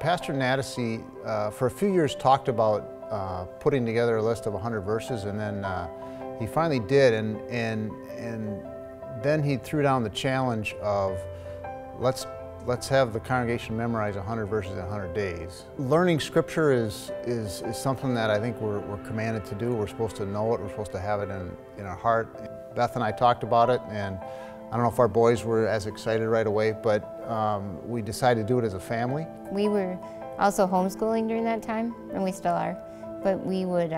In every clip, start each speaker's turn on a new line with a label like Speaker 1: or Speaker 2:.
Speaker 1: Pastor Nattasy, for a few years, talked about putting together a list of 100 verses, and then he finally did, and then he threw down the challenge of let's have the congregation memorize 100 verses in 100 days. Learning Scripture is something that I think we're commanded to do. We're supposed to know it. We're supposed to have it in our heart. Beth and I talked about it, and I don't know if our boys were as excited right away, but we decided to do it as a family. We were also homeschooling during that time, and we still are. But we would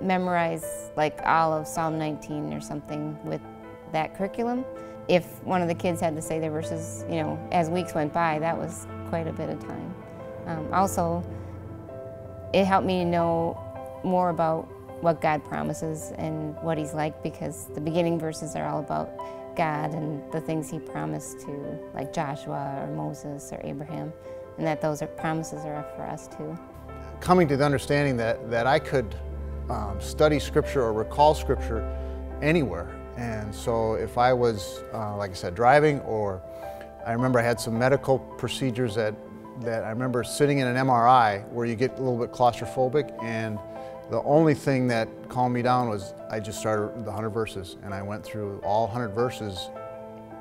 Speaker 1: memorize like all of Psalm 19 or something with that curriculum. If one of the kids had to say their verses, you know, as weeks went by, that was quite a bit of time. Also, it helped me to know more about what God promises and what He's like, because the beginning verses are all about God and the things He promised to, like Joshua or Moses or Abraham, and that those promises are for us too. Coming to the understanding that I could study Scripture or recall Scripture anywhere. And so if I was, like I said, driving, or I remember I had some medical procedures that I remember sitting in an MRI where you get a little bit claustrophobic, and the only thing that calmed me down was I just started the 100 verses, and I went through all 100 verses.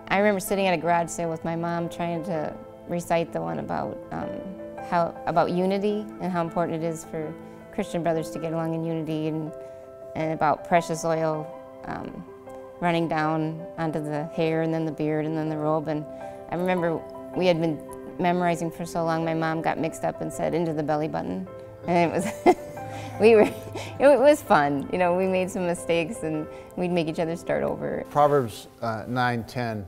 Speaker 1: I remember sitting at a garage sale with my mom trying to recite the one about about unity and how important it is for Christian brothers to get along in unity, and about precious oil running down onto the hair and then the beard and then the robe. And I remember we had been memorizing for so long, my mom got mixed up and said into the belly button, and it was it was fun. You know, we made some mistakes and we'd make each other start over. Proverbs 9:10,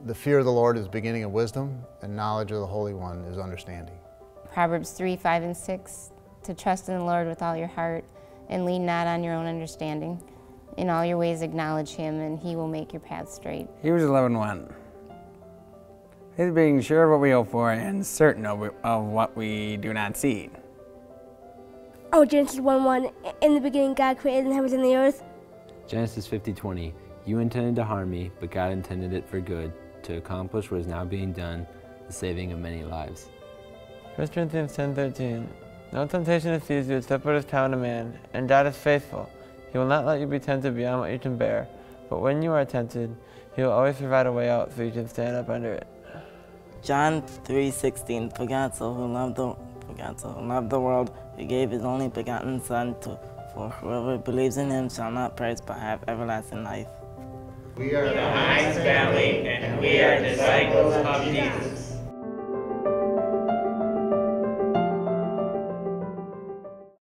Speaker 1: the fear of the Lord is the beginning of wisdom, and knowledge of the Holy One is understanding. Proverbs 3:5 and 6, to trust in the Lord with all your heart and lean not on your own understanding. In all your ways acknowledge Him, and He will make your path straight.
Speaker 2: Hebrews 11:1. Is being sure of what we hope for and certain of what we do not see.
Speaker 3: Oh, Genesis 1:1. In the beginning God created the heavens and the earth.
Speaker 4: Genesis 50:20. You intended to harm me, but God intended it for good, to accomplish what is now being done, the saving of many lives.
Speaker 5: 1 Corinthians 10:13. No temptation has seized you except what is common to man, and God is faithful. He will not let you be tempted beyond what you can bear, but when you are tempted, He will always provide a way out so you can stand up under it.
Speaker 6: John 3:16. For God so loved the world, He gave His only begotten Son, for whoever believes in Him shall not perish but have everlasting life.
Speaker 7: We are the Heindzs family, and we are disciples of Jesus.